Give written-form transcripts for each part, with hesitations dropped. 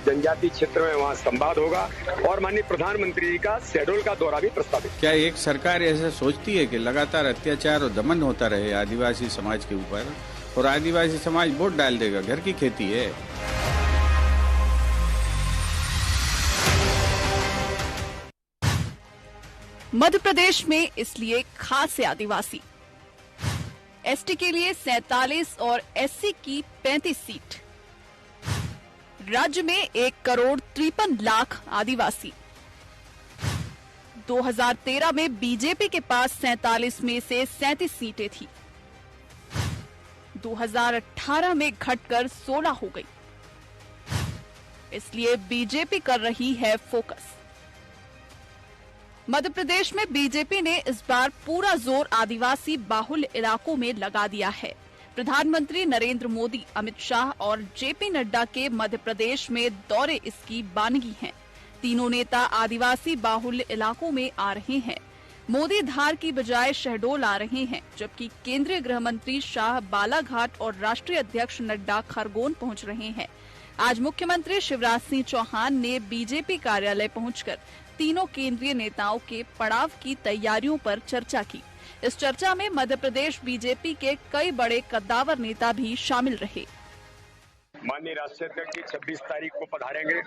जनजातीय क्षेत्र में वहाँ संवाद होगा और माननीय प्रधानमंत्री जी का शहडोल का दौरा भी प्रस्तावित। क्या एक सरकार ऐसा सोचती है कि लगातार अत्याचार और दमन होता रहे आदिवासी समाज के ऊपर और आदिवासी समाज वोट डाल देगा? घर की खेती है। मध्य प्रदेश में इसलिए खास है आदिवासी। एसटी के लिए 47 और एससी की 35 सीट। राज्य में 1,53,00,000 आदिवासी। 2013 में बीजेपी के पास 47 में से 37 सीटें थी। 2018 में घटकर 16 हो गई। इसलिए बीजेपी कर रही है फोकस। मध्य प्रदेश में बीजेपी ने इस बार पूरा जोर आदिवासी बाहुल्य इलाकों में लगा दिया है। प्रधानमंत्री नरेंद्र मोदी, अमित शाह और जेपी नड्डा के मध्य प्रदेश में दौरे इसकी बानगी हैं। तीनों नेता आदिवासी बाहुल्य इलाकों में आ रहे हैं। मोदी धार की बजाय शहडोल आ रहे हैं, जबकि केंद्रीय गृह मंत्री शाह बालाघाट और राष्ट्रीय अध्यक्ष नड्डा खरगोन पहुंच रहे हैं। आज मुख्यमंत्री शिवराज सिंह चौहान ने बीजेपी कार्यालय पहुंचकर तीनों केंद्रीय नेताओं के पड़ाव की तैयारियों पर चर्चा की। इस चर्चा में मध्य प्रदेश बीजेपी के कई बड़े कद्दावर नेता भी शामिल रहे। माननीय राष्ट्रीय अध्यक्ष जी 26 तारीख को पधारेंगे,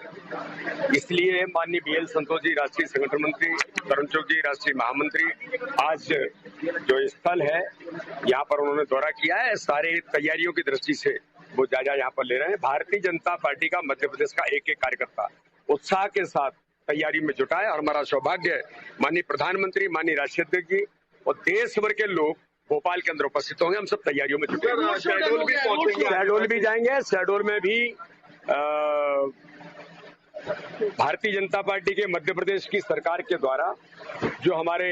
इसलिए माननीय बीएल संतोष जी राष्ट्रीय संगठन मंत्री, तरुण चुग जी राष्ट्रीय महामंत्री आज जो स्थल है यहाँ पर उन्होंने दौरा किया है। सारे तैयारियों की दृष्टि से वो जायजा यहाँ पर ले रहे हैं। भारतीय जनता पार्टी का मध्य प्रदेश का एक एक कार्यकर्ता उत्साह के साथ तैयारी में जुटा है और हमारा सौभाग्य है माननीय प्रधानमंत्री, माननीय राष्ट्रीय अध्यक्ष जी और देश भर के लोग भोपाल के अंदर उपस्थित होंगे। हम सब तैयारियों में जुटे हैं। शहडोल भी पहुंचेंगे, शहडोल भी जाएंगे। शहडोल में भी भारतीय जनता पार्टी के मध्य प्रदेश की सरकार के द्वारा जो हमारे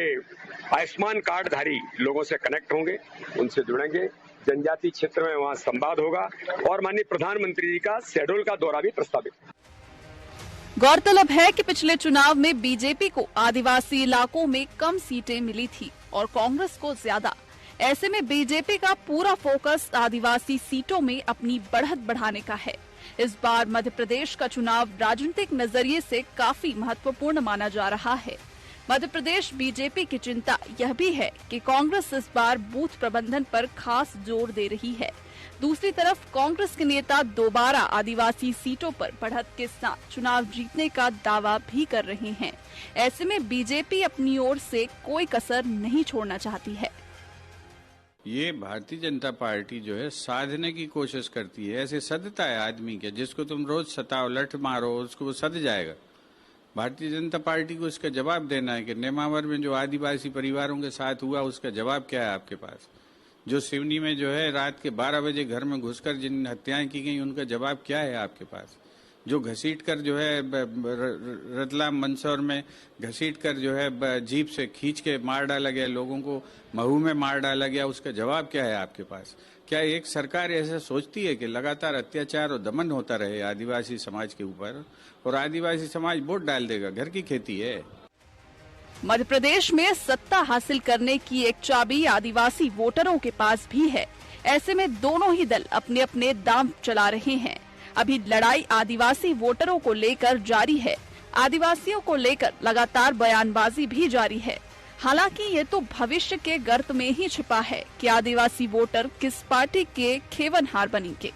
आयुष्मान कार्डधारी लोगों से कनेक्ट होंगे, उनसे जुड़ेंगे। जनजातीय क्षेत्र में वहाँ संवाद होगा और माननीय प्रधानमंत्री जी का शहडोल का दौरा भी प्रस्तावित। गौरतलब है कि पिछले चुनाव में बीजेपी को आदिवासी इलाकों में कम सीटें मिली थी और कांग्रेस को ज्यादा। ऐसे में बीजेपी का पूरा फोकस आदिवासी सीटों में अपनी बढ़त बढ़ाने का है। इस बार मध्य प्रदेश का चुनाव राजनीतिक नजरिए से काफी महत्वपूर्ण माना जा रहा है। मध्य प्रदेश बीजेपी की चिंता यह भी है कि कांग्रेस इस बार बूथ प्रबंधन पर खास जोर दे रही है। दूसरी तरफ कांग्रेस के नेता दोबारा आदिवासी सीटों पर बढ़त के साथ चुनाव जीतने का दावा भी कर रहे हैं। ऐसे में बीजेपी अपनी ओर से कोई कसर नहीं छोड़ना चाहती है। ये भारतीय जनता पार्टी जो है साधने की कोशिश करती है। ऐसे सदता है आदमी के, जिसको तुम रोज सताओ, लठ मारो, उसको वो सद जाएगा। भारतीय जनता पार्टी को इसका जवाब देना है कि नेमावर में जो आदिवासी परिवारों के साथ हुआ उसका जवाब क्या है आपके पास? जो सिवनी में जो है रात के 12 बजे घर में घुसकर जिन हत्याएं की गई उनका जवाब क्या है आपके पास? जो घसीट कर जो है रतलाम मंदसौर में घसीट कर जो है जीप से खींच के मार डाला गया, लोगों को महू में मार डाला गया, उसका जवाब क्या है आपके पास? क्या एक सरकार ऐसा सोचती है कि लगातार अत्याचार और दमन होता रहे आदिवासी समाज के ऊपर और आदिवासी समाज वोट डाल देगा? घर की खेती है। मध्य प्रदेश में सत्ता हासिल करने की एक चाबी आदिवासी वोटरों के पास भी है। ऐसे में दोनों ही दल अपने अपने दांव चला रहे हैं। अभी लड़ाई आदिवासी वोटरों को लेकर जारी है। आदिवासियों को लेकर लगातार बयानबाजी भी जारी है। हालांकि ये तो भविष्य के गर्त में ही छिपा है कि आदिवासी वोटर किस पार्टी के खेवनहार बनेंगे।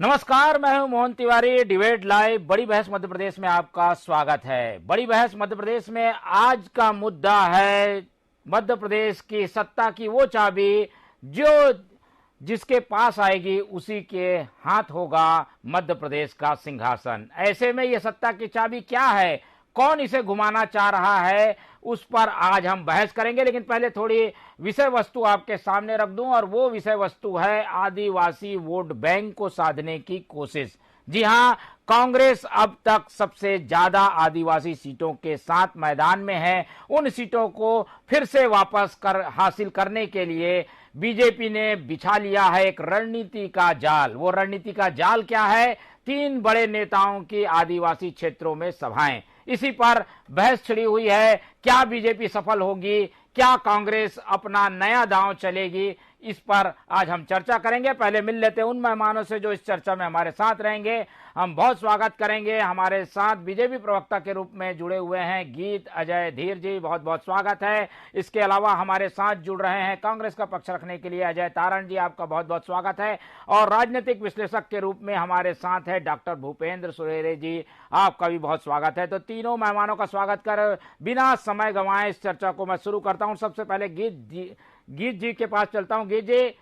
नमस्कार, मैं हूं मोहन तिवारी। डिबेट लाइव बड़ी बहस मध्य प्रदेश में आपका स्वागत है। बड़ी बहस मध्य प्रदेश में आज का मुद्दा है मध्य प्रदेश की सत्ता की वो चाबी जो जिसके पास आएगी उसी के हाथ होगा मध्य प्रदेश का सिंहासन। ऐसे में ये सत्ता की चाबी क्या है, कौन इसे घुमाना चाह रहा है, उस पर आज हम बहस करेंगे। लेकिन पहले थोड़ी विषय वस्तु आपके सामने रख दूं और वो विषय वस्तु है आदिवासी वोट बैंक को साधने की कोशिश। जी हां, कांग्रेस अब तक सबसे ज्यादा आदिवासी सीटों के साथ मैदान में है। उन सीटों को फिर से वापस हासिल करने के लिए बीजेपी ने बिछा लिया है एक रणनीति का जाल। वो रणनीति का जाल क्या है? 3 बड़े नेताओं की आदिवासी क्षेत्रों में सभाएं। इसी पर बहस छिड़ी हुई है। क्या बीजेपी सफल होगी? क्या कांग्रेस अपना नया दांव चलेगी? इस पर आज हम चर्चा करेंगे। पहले मिल लेते हैं उन मेहमानों से जो इस चर्चा में हमारे साथ रहेंगे। हम बहुत स्वागत करेंगे, हमारे साथ बीजेपी प्रवक्ता के रूप में जुड़े हुए हैं गीत अजय धीर जी, बहुत बहुत स्वागत है। इसके अलावा हमारे साथ जुड़ रहे हैं कांग्रेस का पक्ष रखने के लिए अजय तारण जी, आपका बहुत बहुत स्वागत है। और राजनीतिक विश्लेषक के रूप में हमारे साथ है डॉक्टर भूपेंद्र सुरेरे जी, आपका भी बहुत स्वागत है। तो तीनों मेहमानों का स्वागत कर बिना समय गंवाए इस चर्चा को मैं शुरू करता हूं। सबसे पहले गीत जी के पास चलता हूं। गीत जी,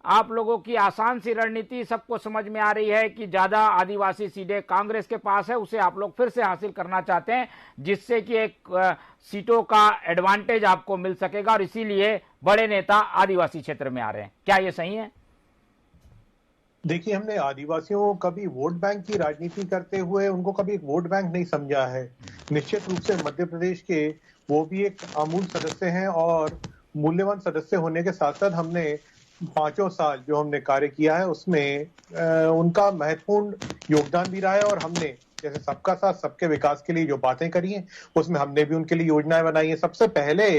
आप लोगों की आसान सी रणनीति सबको समझ में आ रही है कि ज्यादा आदिवासी सीटें कांग्रेस के पास है, उसे आप लोग फिर से हासिल करना चाहते हैं जिससे कि एक सीटों का एडवांटेज आपको मिल सकेगा और इसीलिए बड़े नेता आदिवासी क्षेत्र में आ रहे हैं, क्या ये सही है? देखिए, हमने आदिवासियों को कभी वोट बैंक की राजनीति करते हुए उनको कभी एक वोट बैंक नहीं समझा है। निश्चित रूप से मध्य प्रदेश के वो भी एक अमूल सदस्य हैं और मूल्यवान सदस्य होने के साथ साथ हमने 5 साल जो हमने कार्य किया है उसमें उनका महत्वपूर्ण योगदान भी रहा है। और हमने जैसे सबका साथ सबके विकास के लिए जो बातें करी हैं उसमें हमने भी उनके लिए योजनाएं बनाई हैं। सबसे पहले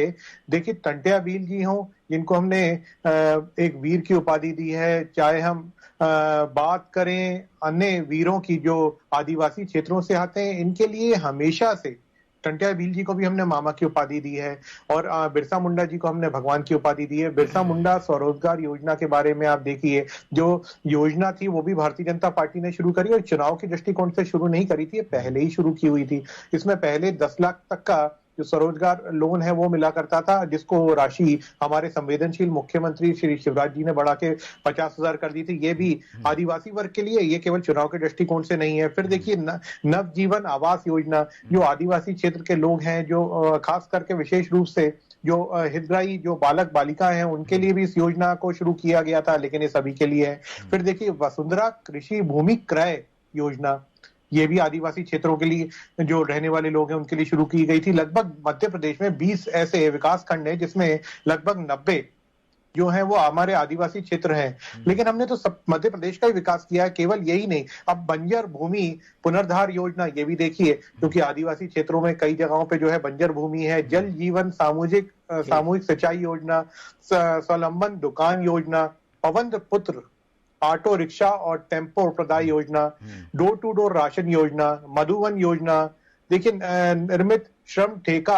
देखिए, टंट्या बील जी हों जिनको हमने एक वीर की उपाधि दी है, चाहे हम बात करें अन्य वीरों की जो आदिवासी क्षेत्रों से आते हैं, इनके लिए हमेशा से टंट्या भील जी को भी हमने मामा की उपाधि दी है और बिरसा मुंडा जी को हमने भगवान की उपाधि दी है। बिरसा मुंडा स्वरोजगार योजना के बारे में आप देखिए, जो योजना थी वो भी भारतीय जनता पार्टी ने शुरू करी और चुनाव के दृष्टिकोण से शुरू नहीं करी थी, पहले ही शुरू की हुई थी। इसमें पहले 10 लाख तक का जो स्वरोजगार लोन है वो मिला करता था, जिसको राशि हमारे संवेदनशील मुख्यमंत्री श्री शिवराज जी ने बढ़ा के 50,000 कर दी थी। ये भी आदिवासी वर्ग के लिए, ये केवल चुनाव के दृष्टिकोण से नहीं है। फिर देखिए, नवजीवन आवास योजना, जो आदिवासी क्षेत्र के लोग हैं, जो खास करके विशेष रूप से जो हितग्राही जो बालक बालिका हैं, उनके लिए भी इस योजना को शुरू किया गया था, लेकिन ये सभी के लिए है। फिर देखिए, वसुंधरा कृषि भूमि क्रय योजना, ये भी आदिवासी क्षेत्रों के लिए जो रहने वाले लोग हैं उनके लिए शुरू की गई थी। लगभग मध्य प्रदेश में 20 ऐसे विकास खंड हैं जिसमें लगभग 90 जो है वो हमारे आदिवासी क्षेत्र हैं। लेकिन हमने तो सब मध्य प्रदेश का ही विकास किया है, केवल यही नहीं। अब बंजर भूमि पुनर्धार योजना, ये भी देखिए, क्योंकि आदिवासी क्षेत्रों में कई जगहों पे जो है बंजर भूमि है। जल जीवन सामूहिक सिंचाई योजना, स्वावलंबन दुकान योजना, पवन पुत्र ऑटो रिक्शा और टेम्पो प्रदाय योजना, डोर टू डोर राशन योजना, मधुवन योजना, देखिए निर्मित श्रम ठेका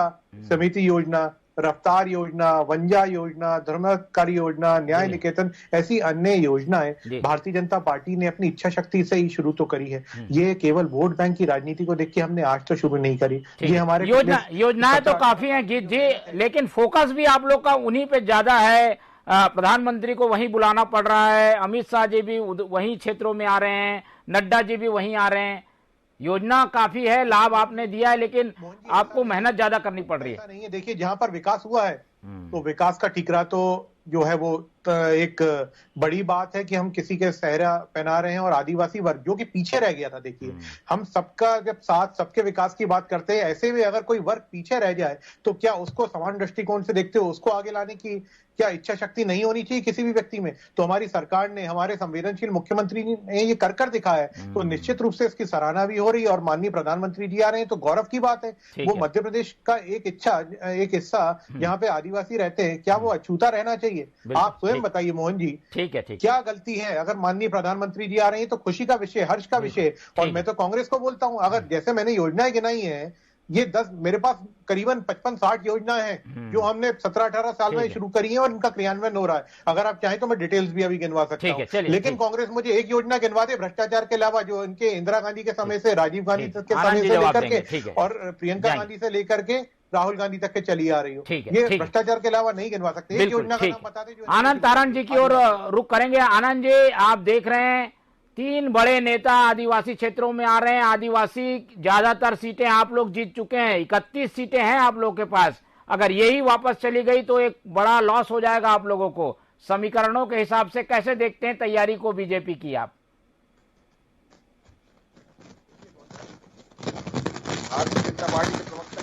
समिति योजना, रफ्तार योजना, वंजा योजना, धर्मकारी योजना, न्याय निकेतन, ऐसी अन्य योजनाएं भारतीय जनता पार्टी ने अपनी इच्छा शक्ति से ही शुरू तो करी है। ये केवल वोट बैंक की राजनीति को देख के हमने आज तो शुरू नहीं करी। ये हमारे योजनाएं तो काफी हैं गीत जी, लेकिन फोकस भी आप लोग का उन्हीं पे ज्यादा है। प्रधानमंत्री को वहीं बुलाना पड़ रहा है, अमित शाह जी भी वहीं क्षेत्रों में आ रहे हैं, नड्डा जी भी वहीं आ रहे हैं। योजना काफी है, लाभ आपने दिया है, लेकिन आपको मेहनत ज्यादा करनी पड़ रही है। नहीं है, देखिए, जहां पर विकास हुआ है तो विकास का ठिकरा तो जो है वो एक बड़ी बात है कि हम किसी के सहरा पहना रहे हैं। और आदिवासी वर्ग जो कि पीछे रह गया था, देखिए, हम सबका जब साथ सबके विकास की बात करते हैं, ऐसे में अगर कोई वर्ग पीछे रह जाए तो क्या उसको समान दृष्टिकोण से देखते हो? उसको आगे लाने की क्या इच्छा शक्ति नहीं होनी चाहिए किसी भी व्यक्ति में? तो हमारी सरकार ने, हमारे संवेदनशील मुख्यमंत्री ने ये कर दिखाया है, तो निश्चित रूप से इसकी सराहना भी हो रही है। और माननीय प्रधानमंत्री जी आ रहे हैं तो गौरव की बात है। वो मध्य प्रदेश का एक हिस्सा जहाँ पे आदिवासी रहते हैं, क्या वो अछूता रहना चाहिए? आप स्वयं बताइए मोहन जी, ठीक है, क्या गलती है? अगर माननीय प्रधानमंत्री जी आ रहे हैं तो खुशी का विषय, हर्ष का विषय। और मैं तो कांग्रेस को बोलता हूं, अगर जैसे मैंने योजनाएं गिनाई हैं, ये 10 मेरे पास करीबन 55-60 योजनाएं हैं जो हमने 17-18 साल में शुरू करी है और इनका क्रियान्वयन हो रहा है। अगर आप चाहें तो मैं डिटेल्स भी अभी गिनवा सकता हूं, लेकिन कांग्रेस मुझे एक योजना गिनवा दे भ्रष्टाचार के अलावा, जो इनके इंदिरा गांधी के समय से, राजीव गांधी के समय से लेकर के और प्रियंका गांधी से लेकर के राहुल गांधी तक के चली आ रही हो। ये भ्रष्टाचार के अलावा नहीं गिनवा सकते। एक योजना का नाम बता दें। आनंद तारण जी की ओर रुख करेंगे। आनंद जी, आप देख रहे हैं 3 बड़े नेता आदिवासी क्षेत्रों में आ रहे हैं। आदिवासी ज्यादातर सीटें आप लोग जीत चुके हैं, 31 सीटें हैं आप लोग के पास। अगर यही वापस चली गई तो एक बड़ा लॉस हो जाएगा आप लोगों को। समीकरणों के हिसाब से कैसे देखते हैं तैयारी को बीजेपी की आप? भारतीय जनता पार्टी के प्रवक्ता,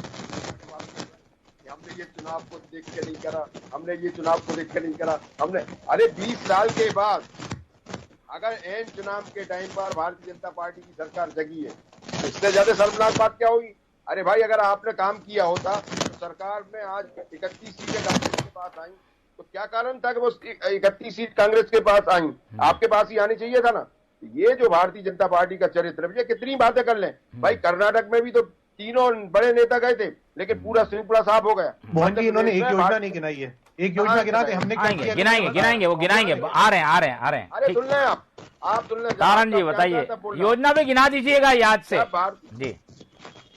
हमने ये चुनाव को देख के नहीं करा, हमने ये चुनाव को देख के नहीं करा, हमने, अरे 20 साल के बाद अगर एन चुनाव के टाइम पर भारतीय जनता पार्टी की सरकार जगी है, इससे ज्यादा शर्मनाक बात क्या होगी? अरे भाई, अगर आपने काम किया होता तो सरकार में आज 31 सीटें कांग्रेस के पास आई, तो क्या कारण था कि वो 31 सीट कांग्रेस के पास आई, आपके पास ही आनी चाहिए था ना। ये जो भारतीय जनता पार्टी का चरित्र, ये कितनी बातें कर लें भाई, कर्नाटक में भी तो तीनों बड़े नेता गए थे, लेकिन पूरा श्रृंखला साफ हो गया। मोहन जी, इन्होंने एक योजना नहीं गिनाई है, एक योजना गिना दे, हमने क्या किया? गिनाएंगे वो गिनाएंगे, आ रहे हैं। अरे सुन लें आप सुन लें। तारण जी बताइए, योजना भी गिना दीजिएगा याद से जी।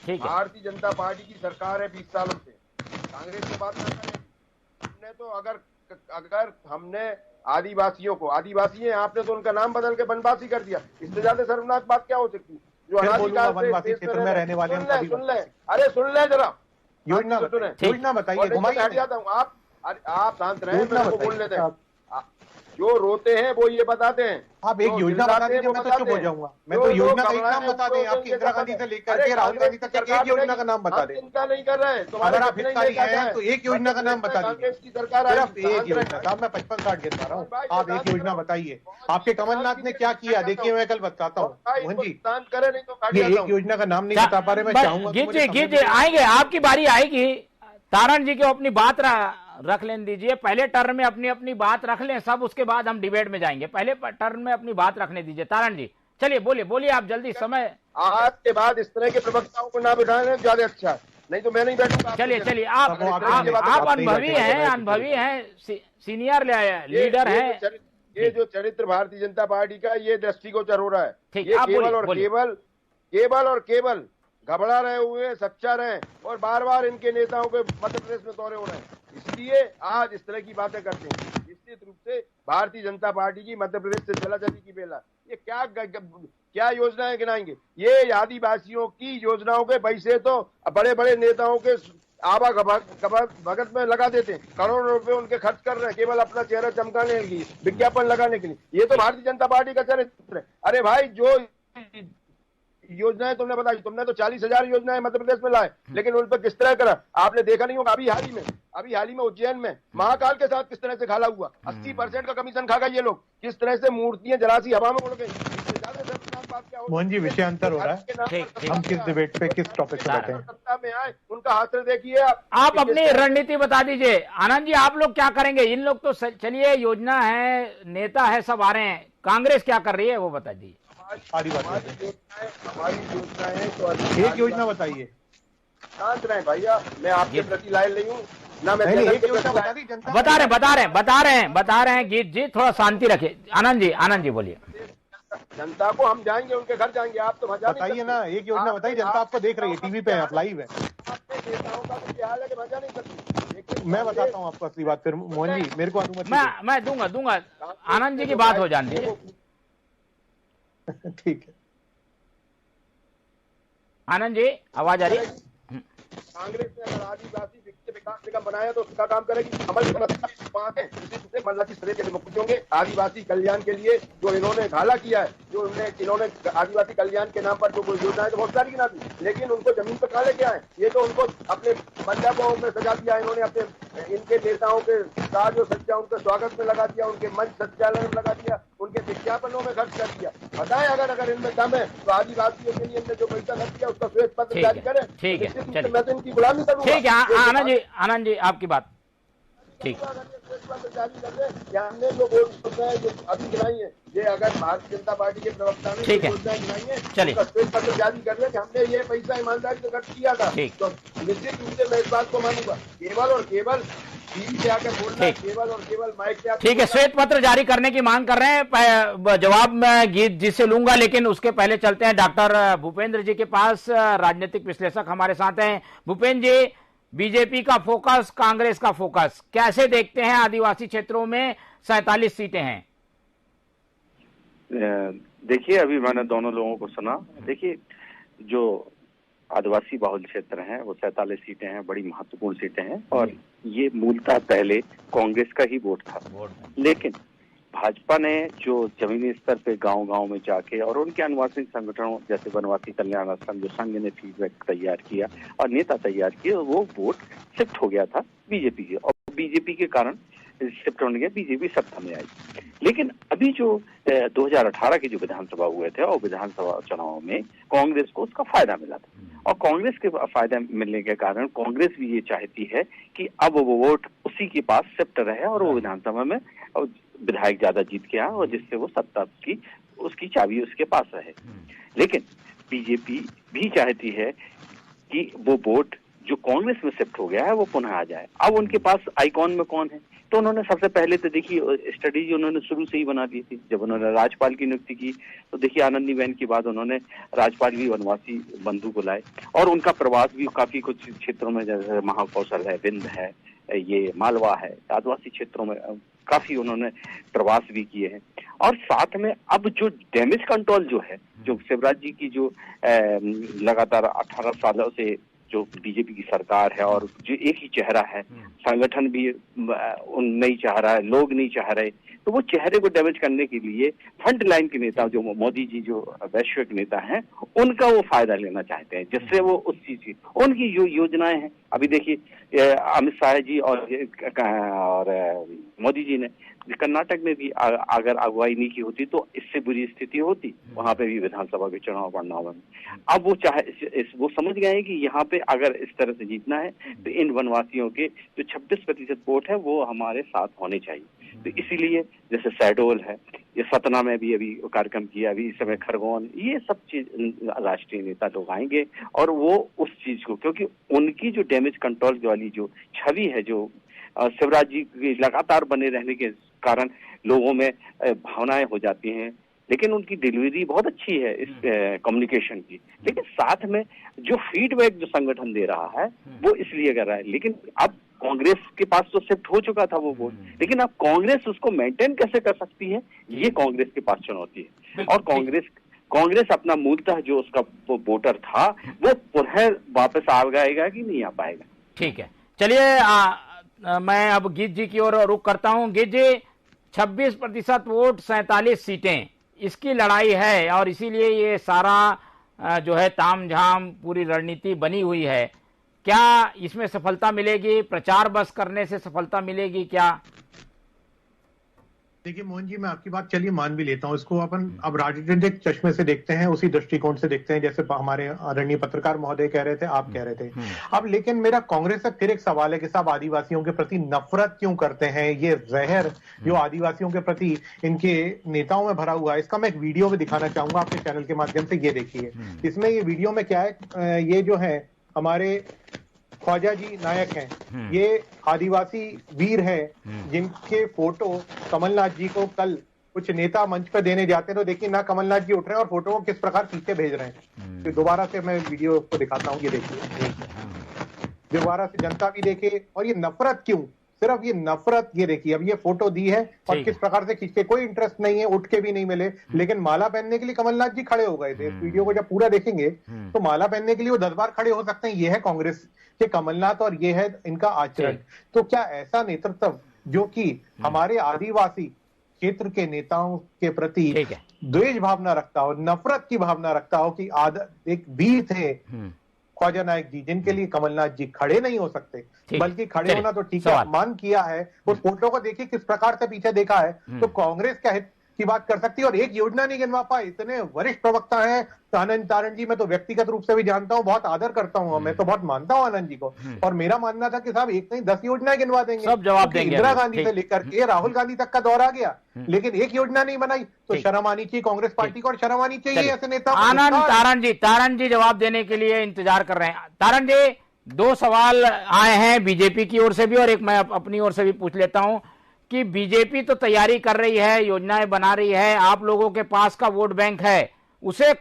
ठीक है, भारतीय जनता पार्टी की सरकार है 20 सालों से, कांग्रेस की बात ना करें। हमने तो अगर हमने आदिवासियों को, आदिवासी हैं आपने तो उनका नाम बदल के वनवासी कर दिया, इससे ज्यादा शर्मनाक बात क्या हो सकती? जो वनवासी क्षेत्र में रहने वाले, सुन ले, अरे सुन ले जरा, योजना बताइए, घुमाइए। हट जाता हूँ, आप शांत रहे, मेरे को बोल लेते हैं। जो रोते हैं वो ये बताते हैं, आप एक योजना बता दीजिए, मैं तो चुप हो जाऊंगा। मैं तो योजना का एक नाम बता दें, आपकी इंदिरा गांधी से लेकर के राहुल गांधी तक एक योजना का नाम बता दें। चिंता नहीं कर रहे हैं, अगर आप हितकारी हैं तो एक योजना का नाम बता दीजिए। कांग्रेस की सरकार सिर्फ एक योजना, साहब मैं 55-60 गिनता रहा हूँ, आप एक योजना बताइए। आपके कमलनाथ ने क्या किया देखिए, मैं कल बताता हूँ। मोहन जी, ये एक योजना का नाम नहीं बता पा रहे, मैं चाहूंगा कीजिए, आएंगे, आपकी बारी आएगी। तारण जी को अपनी बात रख लेने दीजिए, पहले टर्न में अपनी बात रख लें सब, उसके बाद हम डिबेट में जाएंगे। पहले टर्न में अपनी बात रखने दीजिए। तारण जी चलिए, बोलिए आप जल्दी, समय आज के बाद इस तरह के प्रवक्ताओं को ना बिठाएं, ज्यादा अच्छा है, नहीं तो मैं नहीं बैठूंगा। चलिए, आप अनुभवी हैं, सीनियर लीडर हैं। ये जो चरित्र भारतीय जनता पार्टी का, ये दृष्टिगोचर हो रहा है। ठीक, ये केवल और केवल घबरा रहे हुए, सच्चा रहे, और बार बार इनके नेताओं के मध्य प्रदेश में दौरे हो रहे हैं, इसलिए आज इस तरह की बातें करते हैं। निश्चित रूप से भारतीय जनता पार्टी की मध्य प्रदेश से चली की बेला, ये क्या योजनाएं गिनाएंगे? ये आदिवासियों की योजनाओं के पैसे तो बड़े बड़े नेताओं के भगत में लगा देते हैं, करोड़ों रुपए उनके खर्च कर रहे हैं केवल अपना चेहरा चमकाने के लिए, विज्ञापन लगाने के लिए। ये तो भारतीय जनता पार्टी का चरित्र है। अरे भाई, जो योजनाएं तुमने बताई, तुमने तो 40,000 योजनाएं मध्य प्रदेश में लाए, लेकिन उन पर किस तरह करा आपने देखा नहीं होगा। अभी हाल ही में उज्जैन में महाकाल के साथ किस तरह से घाला हुआ, 80% का कमीशन खा गए ये लोग, किस तरह से मूर्तियां जरासी हवा में उड़ गई। मोहन जी, विषयांतर हो रहा है, हम किस डिबेट पे, किस टॉपिक पे बैठे हैं? सत्ता में आए, उनका हाथ देखिए आप अपनी रणनीति बता दीजिए। आनंद जी, आप लोग क्या करेंगे? इन लोग तो चलिए, योजना है, नेता है, सब आ रहे हैं, कांग्रेस क्या कर रही है वो बता दीजिए। हमारी योजना है तो एक योजना बताइए। शांत रहे भैया, मैं आपके प्रति लायल नहीं हूँ ना, मैं एक योजना बता दी। बता रहे हैं गीत जी, थोड़ा शांति रखिए। आनंद जी बोलिए। जनता को हम जाएंगे, उनके घर जाएंगे, आप तो बताइए ना, एक योजना बताइए, जनता आपको देख रही है, टीवी पे आप लाइव है। नेताओं का तो हाल है कि मजा नहीं करती। मैं बताता हूँ आपको असली बात, फिर मोहन जी मेरे को अनुमति मैं दूंगा। आनंद जी की बात हो जान दीजिए। ठीक है आनंद जी, आवाज आ रही है? कांग्रेस ने अगर आदिवासी विकास निगम बनाया तो उसका काम करेगी। होंगे आदिवासी कल्याण के लिए जो इन्होंने घाला किया है, जो इन्होंने आदिवासी कल्याण के नाम पर जो योजना है तो बहुत सारी गिना दी, लेकिन उनको जमीन पर कहा लेके आए, ये तो उनको अपने मंडपों में सजा दिया इन्होंने, अपने इनके नेताओं के साथ जो सज्जा उनके स्वागत में लगा दिया, उनके मंच संचालन में लगा दिया, उनके विज्ञापनों में खर्च कर दिया। बताएं अगर इनमें दम है तो आदिवासियों के लिए इनने जो पैसा खर्च किया उसका श्वेत पत्र जारी करें। ठीक है, मैं तो इनकी गुलामी करूंगा। ठीक है आनंद जी आपकी बात ठीक। जारी कर दे, हमने जो योजनाएं जो अभी गिनाई है, ये अगर भारतीय जनता पार्टी के प्रवक्ता ने योजनाएं गिनाई है, चलिए श्वेत पत्र जारी कर दे कि हमने ये पैसा ईमानदारी से खर्च किया था, तो निश्चित रूप से मैं इस बात को मानूंगा। केवल और केवल टीवी से आकर बोलना, केवल और केवल माइक से। ठीक है, श्वेत पत्र जारी करने की मांग कर रहे हैं। जवाब मैं गीत जी से लूंगा, लेकिन उसके पहले चलते हैं डॉक्टर भूपेंद्र जी के पास। राजनीतिक विश्लेषक हमारे साथ हैं। भूपेंद्र जी, बीजेपी का फोकस, कांग्रेस का फोकस, कैसे देखते हैं? आदिवासी क्षेत्रों में 47 सीटें हैं। देखिए, अभी मैंने दोनों लोगों को सुना। देखिए, जो आदिवासी बहुल क्षेत्र हैं वो 47 सीटें हैं, बड़ी महत्वपूर्ण सीटें हैं, और ये मूलतः पहले कांग्रेस का ही वोट था। लेकिन भाजपा ने जो जमीनी स्तर पे गांव-गांव में जाके और उनके अनुवासिक संगठनों जैसे वनवासी कल्याण आश्रम, जो संघ ने फीडबैक तैयार किया और नेता तैयार किए, वो वोट शिफ्ट हो गया था बीजेपी के, और बीजेपी के कारण शिफ्ट होने के बीजेपी सत्ता में आई। लेकिन अभी जो 2018 के जो विधानसभा हुए थे और विधानसभा चुनाव में कांग्रेस को उसका फायदा मिला था, और कांग्रेस के फायदा मिलने के कारण कांग्रेस भी ये चाहती है कि अब वो वोट उसी के पास शिफ्ट रहे और वो विधानसभा में विधायक ज्यादा जीत के आए और जिससे वो सत्ता की उसकी चाबी उसके पास रहे। लेकिन बीजेपी भी चाहती है कि वो वोट जो कांग्रेस में शिफ्ट हो गया है वो पुनः आ जाए। अब उनके पास आइकॉन में कौन है, तो उन्होंने सबसे पहले तो देखिए स्ट्रेटेजी उन्होंने शुरू से ही बना दी थी। जब उन्होंने राज्यपाल की नियुक्ति की तो देखिए आनंदीबेन के बाद उन्होंने राज्यपाल भी वनवासी बंधु को लाए और उनका प्रवास भी काफी कुछ क्षेत्रों में, जैसे महाकौशल है, विंध्य है, ये मालवा है, आदिवासी क्षेत्रों में काफी उन्होंने प्रवास भी किए हैं। और साथ में अब जो डैमेज कंट्रोल जो है, जो शिवराज जी की जो लगातार 18 सालों से जो बीजेपी की सरकार है और जो एक ही चेहरा है, संगठन भी नहीं चाह रहा है, लोग नहीं चाह रहे, तो वो चेहरे को डैमेज करने के लिए फ्रंट लाइन के नेता जो मोदी जी जो वैश्विक नेता हैं उनका वो फायदा लेना चाहते हैं, जिससे वो उस चीज की उनकी जो योजनाएं हैं, अभी देखिए अमित शाह जी और मोदी जी ने कर्नाटक में भी अगर अगुवाई नहीं की होती तो इससे बुरी स्थिति होती, वहां पे भी विधानसभा के चुनाव परिणाम में। अब वो वो समझ गए हैं कि यहाँ पे अगर इस तरह से जीतना है तो इन वनवासियों के जो 26% वोट है वो हमारे साथ होने चाहिए। तो इसीलिए जैसे शहडोल है, ये सतना में भी अभी कार्यक्रम किया, अभी इस समय खरगोन, ये सब चीज राष्ट्रीय नेता लोग आएंगे और वो उस चीज को, क्योंकि उनकी जो डैमेज कंट्रोल वाली जो छवि है, जो शिवराज जी के लगातार बने रहने के कारण लोगों में भावनाएं हो जाती हैं, लेकिन उनकी डिलीवरी बहुत अच्छी है इस कम्युनिकेशन की। लेकिन साथ में जो फीडबैक जो संगठन दे रहा है वो इसलिए कर रहा है। लेकिन अब कांग्रेस के पास तो शिफ्ट हो चुका था वो वोट, लेकिन अब कांग्रेस उसको मेंटेन कैसे कर सकती है, ये कांग्रेस के पास चुनौती है। और कांग्रेस अपना मूलतः जो उसका वोटर था वो पुनः वापस आ जाएगा कि नहीं आ पाएगा। ठीक है, चलिए मैं अब गीत जी की ओर रुख करता हूं। गीत जी, 26% वोट, 47 सीटें, इसकी लड़ाई है और इसीलिए ये सारा जो है तामझाम पूरी रणनीति बनी हुई है। क्या इसमें सफलता मिलेगी? प्रचार बस करने से सफलता मिलेगी क्या? देखिए मोहन जी, मैं आपकी बात चलिए मान भी लेता हूं, इसको अपन अब राजनीतिक चश्मे से देखते हैं, उसी दृष्टिकोण से देखते हैं जैसे हमारे आदरणीय पत्रकार महोदय कह रहे थे, आप कह रहे थे। अब लेकिन मेरा कांग्रेस से फिर एक सवाल है कि साहब आदिवासियों के प्रति नफरत क्यों करते हैं? ये जहर जो आदिवासियों के प्रति इनके नेताओं में भरा हुआ है, इसका मैं एक वीडियो में दिखाना चाहूंगा आपके चैनल के माध्यम से। ये देखिए, इसमें ये वीडियो में क्या है, ये जो है हमारे ख्वाजा जी नायक हैं, ये आदिवासी वीर हैं जिनके फोटो कमलनाथ जी को कल कुछ नेता मंच पर देने जाते हैं, तो देखिए ना कमलनाथ जी उठ रहे हैं और फोटो को किस प्रकार पीछे भेज रहे हैं। तो दोबारा से मैं वीडियो को दिखाता हूँ, ये देखिए, दोबारा से जनता भी देखे। और ये नफरत क्यों, सिर्फ ये नफरत, ये देखिए अब ये फोटो दी है और किस प्रकार से खींच के, कोई इंटरेस्ट नहीं है, उठ के भी नहीं मिले, लेकिन माला पहनने के लिए कमलनाथ जी खड़े हो गए थे। इस वीडियो को जब पूरा देखेंगे तो माला पहनने के लिए वो 10 बार खड़े हो सकते हैं। ये है कांग्रेस के कमलनाथ और ये है इनका आचरण। तो क्या ऐसा नेतृत्व जो कि हमारे आदिवासी क्षेत्र के नेताओं के प्रति द्वेष भावना रखता हो, नफरत की भावना रखता हो, कि एक वीर थे ख्वाजा नायक जी जिनके लिए कमलनाथ जी खड़े नहीं हो सकते, बल्कि खड़े होना तो ठीक है, मान किया है। उस फोटो को देखिए किस प्रकार से पीछे देखा है, तो कांग्रेस क्या हित की बात कर सकती है। और एक योजना नहीं गिनवा पाए, इतने वरिष्ठ प्रवक्ता हैं आनंद तारण जी, मैं तो व्यक्तिगत रूप से भी जानता हूं, बहुत आदर करता हूं, मैं तो बहुत मानता हूं आनंद जी को। और मेरा मानना था कि साहब एक नहीं 10 योजनाएं गिनवा देंगे, सब जवाब देंगे। इंदिरा गांधी से लेकर के राहुल गांधी तक का दौर आ गया, लेकिन एक योजना नहीं बनाई, तो शर्म आनी चाहिए कांग्रेस पार्टी को और शर्म आनी चाहिए ऐसे नेता। आनंद तारण जी जवाब देने के लिए इंतजार कर रहे हैं। तारण जी, 2 सवाल आए हैं बीजेपी की ओर से भी और एक मैं अपनी ओर से भी पूछ लेता हूं कि बीजेपी तो तैयारी कर रही है, योजनाएं बना रही है, आप लोगों के पास का वोट बैंक है, उसे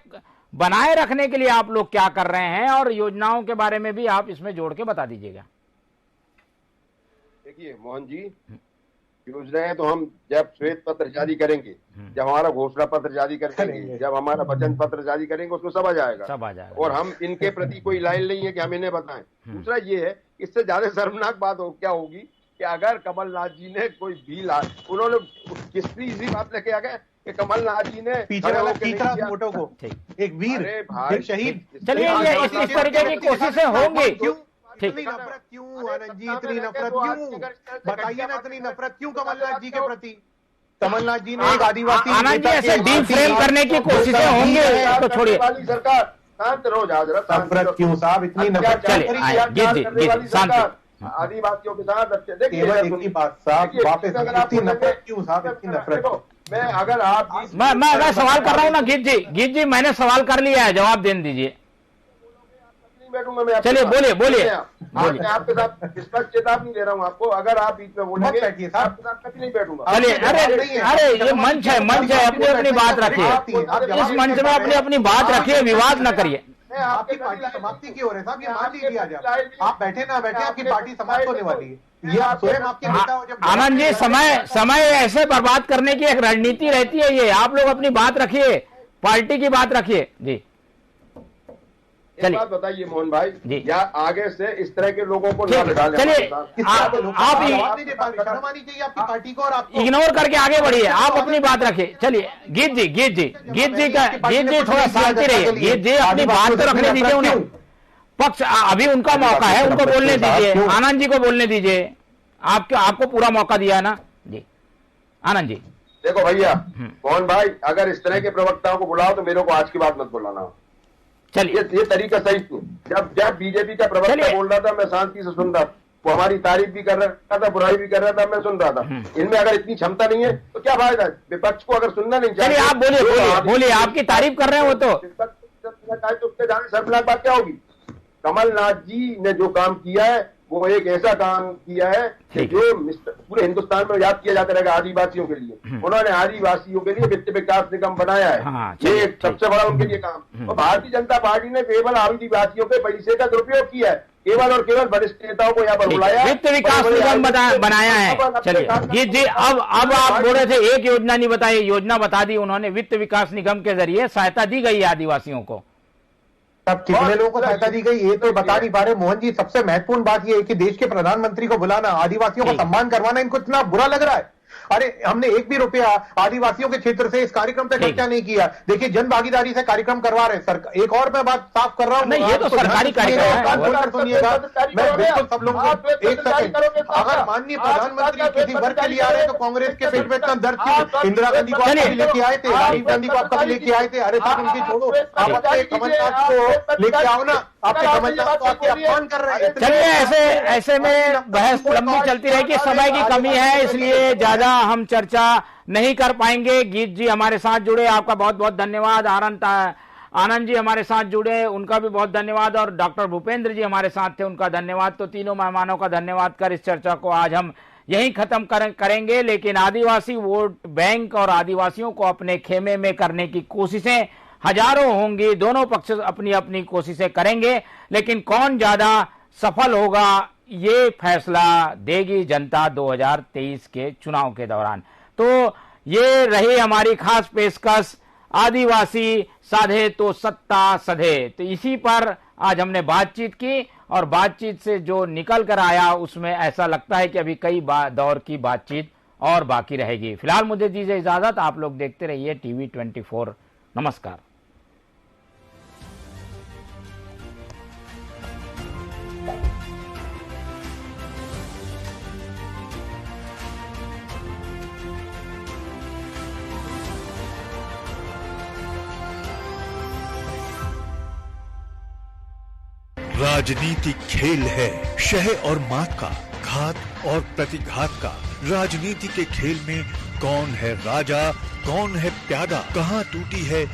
बनाए रखने के लिए आप लोग क्या कर रहे हैं? और योजनाओं के बारे में भी आप इसमें जोड़ के बता दीजिएगा। देखिए मोहन जी, योजनाएं तो हम जब श्वेत पत्र जारी करेंगे, जब हमारा घोषणा पत्र जारी करेंगे, जब हमारा वचन पत्र जारी करेंगे, उसमें सब आ जाएगा। और हम इनके प्रति कोई लाइन नहीं है कि हम इन्हें बताएं। दूसरा ये है, इससे ज्यादा शर्मनाक बात क्या होगी कि अगर कमलनाथ जी ने कोई बिल, उन्होंने किसकी इसी बात लेके आ गए कि कमलनाथ जी ने पीछे वाला फोटो को एक वीर, एक शहीद, चलिए ये इस तरीके की कोशिशें होंगी। इतनी नफरत क्यों आनंद जी, इतनी नफरत क्यों? बताइए ना, इतनी नफरत क्यों कमलनाथ जी के प्रति? कमलनाथ जी ने एक आदिवासी आनंद जी ऐसे डीप फ्रेम करने की कोशिशें होंगी, तो छोड़िए। सरकार शांत रहो हजरत, नफरत क्यों साहब, इतनी नफरत? आदिवासियों के साथ देखिए बात साहब, वापस इतनी नफरत क्यों साहब, इतनी नफरत? मैं अगर आप मैं सवाल कर रहा हूँ ना गीत जी, मैंने सवाल कर लिया है, जवाब दे दीजिए। बैठूंगा मैं, चलिए बोलिए। मैं आपके साथ स्पष्ट चेतावनी दे रहा हूँ आपको, अगर आप बीच में बोलेंगे आपके साथ कभी नहीं बैठूंगा। चलिए, अरे ये मंच है, अपनी बात रखिए, इस मंच में अपनी बात रखिए, विवाद न करिए। आपकी पार्टी समाप्ति की हो रही है, ये मान लीजिए आप बैठे ना बैठे, आपकी पार्टी समाप्त होने वाली है। ये आप स्वयं आपके नेता हो। जब आनंद जी, समय ऐसे बर्बाद करने की एक रणनीति रहती है, ये आप लोग अपनी बात रखिए, पार्टी की बात रखिए जी। एक बात बताइए मोहन भाई, या आगे से इस तरह के लोगों को ना डालें। चलिए, आप आपकी पार्टी को, और आप इग्नोर करके आगे बढ़िए, आप अपनी बात रखिए। चलिए गीत जी थोड़ा शांति रहिए। गीत जी अपनी बात तो रखने दीजिए, उन्हें पक्ष अभी उनका मौका है, उनको बोलने दीजिए। आनंद जी को बोलने दीजिए, आपको पूरा मौका दिया है ना जी। आनंद जी देखो भैया, मोहन भाई, अगर इस तरह के प्रवक्ताओं को बुलाओ तो मेरे को आज की बात मत बुलाना। चलिए, ये तरीका सही क्यों? जब बीजेपी का प्रवक्ता बोल रहा था, मैं शांति से सुन रहा था, वो हमारी तारीफ भी कर रहा था, बुराई भी कर रहा था, मैं सुन रहा था। इनमें अगर इतनी क्षमता नहीं है तो क्या फायदा? विपक्ष को अगर सुनना नहीं चाहिए, चलिए आप बोलिए, आपकी तारीफ कर रहे हैं वो तो उसके जाने सर्वनाक बात क्या होगी? कमलनाथ जी ने जो काम किया है वो एक ऐसा काम किया है कि जो पूरे हिंदुस्तान में याद किया जाता रहेगा आदिवासियों के लिए। उन्होंने आदिवासियों के लिए वित्त विकास निगम बनाया है, ये सबसे बड़ा उनके लिए काम। और भारतीय जनता पार्टी ने केवल आदिवासियों के पैसे का दुरुपयोग किया है, केवल और केवल वरिष्ठ नेताओं को यहाँ पर बुलाया, वित्त विकास निगम बनाया है। चलिए गीत जी, अब आप बोल रहे थे एक योजना नहीं बताई, योजना बता दी उन्होंने। वित्त विकास निगम के जरिए सहायता दी गई है आदिवासियों को। अब कितने लोगों को सहायता दी गई ये तो बता नहीं पा रहे मोहन जी। सबसे महत्वपूर्ण बात यह है कि देश के प्रधानमंत्री को बुलाना, आदिवासियों को सम्मान करवाना, इनको इतना बुरा लग रहा है। अरे हमने एक भी रुपया आदिवासियों के क्षेत्र से इस कार्यक्रम पे खर्चा नहीं किया। देखिए, जन भागीदारी से कार्यक्रम करवा रहे सरकार। एक और मैं बात साफ कर रहा हूँ, नहीं ये तो सरकारी कार्यक्रम सुनिएगा, मैं बिल्कुल सब लोग एक सेकंड, अगर माननीय प्रधानमंत्री किसी वर्ग के लिए आ रहे हैं तो कांग्रेस के पेट में इतना दर्द थी। इंदिरा गांधी को आप कभी लेके आए थे, राजीव गांधी को आप कभी लेके आए थे? अरे साहब उनकी छोड़ो, आप अपने कमलनाथ को लेके आओ ना, आपके कमलनाथ को आपके अपमान कर रहे हैं। चलिए, ऐसे में बहस लंबी चलती रहेगी, समय की कमी है, इसलिए ज्यादा हम चर्चा नहीं कर पाएंगे। गीत जी हमारे साथ जुड़े, आपका बहुत बहुत धन्यवाद। आनंद जी हमारे साथ जुड़े, उनका भी बहुत धन्यवाद। और डॉक्टर भूपेंद्र जी हमारे साथ थे, उनका धन्यवाद। तो तीनों मेहमानों का धन्यवाद कर इस चर्चा को आज हम यहीं खत्म करेंगे। लेकिन आदिवासी वोट बैंक और आदिवासियों को अपने खेमे में करने की कोशिशें हजारों होंगी, दोनों पक्ष अपनी अपनी कोशिशें करेंगे, लेकिन कौन ज्यादा सफल होगा ये फैसला देगी जनता 2023 के चुनाव के दौरान। तो ये रही हमारी खास पेशकश, आदिवासी साधे तो सत्ता सधे। तो इसी पर आज हमने बातचीत की, और बातचीत से जो निकल कर आया उसमें ऐसा लगता है कि अभी कई दौर की बातचीत और बाकी रहेगी। फिलहाल मुझे दीजिए इजाजत, आप लोग देखते रहिए टीवी 24। नमस्कार। राजनीति खेल है, शह और मात का, घात और प्रतिघात का। राजनीति के खेल में कौन है राजा, कौन है प्यादा, कहां टूटी है